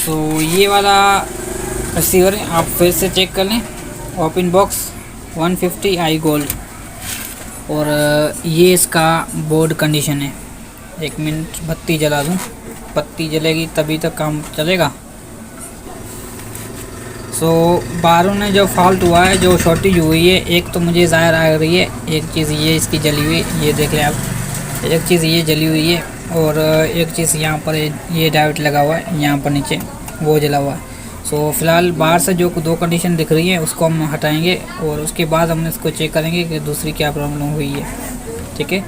सो ये वाला रिसीवर है, आप फिर से चेक कर लें। ओपन बॉक्स 150 आई गोल्ड, और ये इसका बोर्ड कंडीशन है। 1 मिनट बत्ती जला दूँ, बत्ती जलेगी तभी तक काम चलेगा। सो बारों में जो फॉल्ट हुआ है, जो शॉर्टेज हुई है, एक तो मुझे ज़ाहिर आ रही है, एक चीज़ ये इसकी जली हुई है, ये देख लें आप, एक चीज़ ये जली हुई है, और एक चीज़ यहाँ पर ये डायोड लगा हुआ है, यहाँ पर नीचे वो जला हुआ है। सो फिलहाल बाहर से जो 2 कंडीशन दिख रही है उसको हम हटाएंगे, और उसके बाद हम इसको चेक करेंगे कि दूसरी क्या प्रॉब्लम हुई है। ठीक है,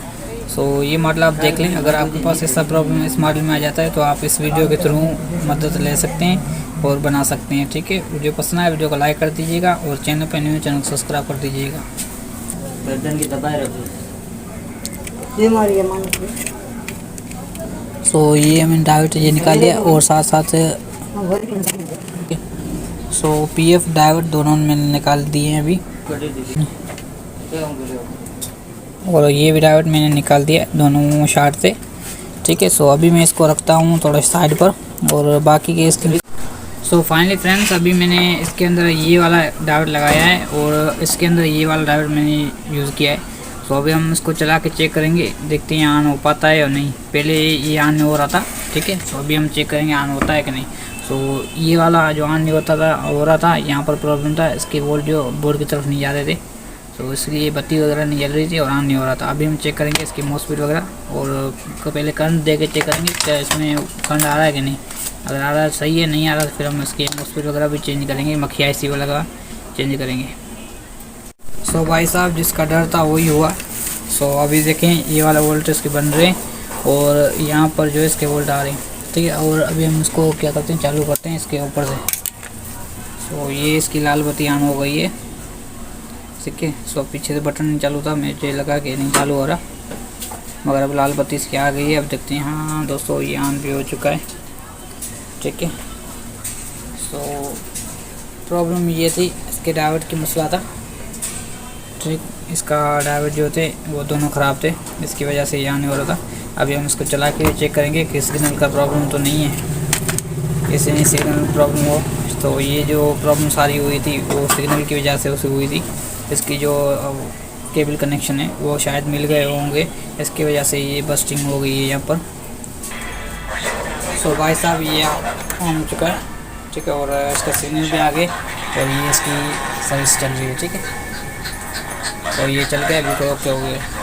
सो ये मॉडल आप देख लें। अगर आपके पास ऐसा प्रॉब्लम इस मॉडल में आ जाता है तो आप इस वीडियो के थ्रू मदद ले सकते हैं और बना सकते हैं। ठीक है, वीडियो पसंद आए वीडियो को लाइक कर दीजिएगा, और चैनल पर न्यू चैनल को सब्सक्राइब कर दीजिएगा। गर्दन की दबाए रखो। सो ये हमने डायोड ये निकाल लिया, और साथ साथ सो पीएफ डायोड दोनों मैंने निकाल दिए हैं अभी, और ये भी डायोड मैंने निकाल दिया दोनों शार्ट से। ठीक है, सो अभी मैं इसको रखता हूँ थोड़ा साइड पर, और बाकी के इसके सो फाइनली फ्रेंड्स, अभी मैंने इसके अंदर ये वाला डायोड लगाया है, और इसके अंदर ये वाला डायोड मैंने यूज़ किया है। सो अभी हम इसको चला के चेक करेंगे, देखते हैं ऑन हो पाता है या नहीं। पहले ये ऑन नहीं हो रहा था। ठीक है, सो अभी हम चेक करेंगे ऑन होता है कि नहीं। सो ये वाला जो ऑन नहीं होता था, हो रहा था, यहाँ पर प्रॉब्लम था, इसके वोल्ट जो बोर्ड की तरफ नहीं जा रहे थे, तो इसलिए बत्ती वगैरह नहीं जल रही थी और ऑन नहीं हो रहा था। अभी हम चेक करेंगे इसकी मॉसफेट वगैरह, और पहले करंट दे के चेक करेंगे क्या इसमें करंट आ रहा है कि नहीं। अगर आ रहा है सही है, नहीं आ रहा तो फिर हम इसकी मॉसफेट वगैरह भी चेंज करेंगे, मखिया IC वाला का चेंज करेंगे। सो भाई साहब, जिसका डर था वही हुआ। सो अभी देखें ये वाला वोल्ट इसके बन रहे हैं, और यहाँ पर जो इसके वोल्ट आ रहे हैं। ठीक है, और अभी हम इसको क्या करते हैं, चालू करते हैं इसके ऊपर से। सो ये इसकी लाल बत्ती ऑन हो गई है। ठीक है, सो पीछे से बटन नहीं चालू था, मुझे लगा कि नहीं चालू हो रहा, मगर अब लाल बत्ती इसकी आ गई है। अब देखते हैं, हाँ दोस्तों ये ऑन भी हो चुका है। ठीक है, सो प्रॉब्लम ये थी, इसके डायोड की मसला था। ठीक, इसका डायोड जो थे वो दोनों ख़राब थे, इसकी वजह से ये ऑन हो रहा था। अभी हम इसको चला के चेक करेंगे कि सिग्नल का प्रॉब्लम तो नहीं है, इससे नहीं सिग्नल प्रॉब्लम हो। तो ये जो प्रॉब्लम सारी हुई थी वो सिग्नल की वजह से उसे हुई थी। इसकी जो केबल कनेक्शन है वो शायद मिल गए होंगे, इसकी वजह से ये बस्टिंग हो गई है यहाँ पर। सो भाई साहब ये ऑन हो चुका है। ठीक है, और इसका सिग्नल भी आ गए, और ये इसकी सर्विस चल रही है। ठीक है, तो ये चल गया, अभी तो ओके हो गया।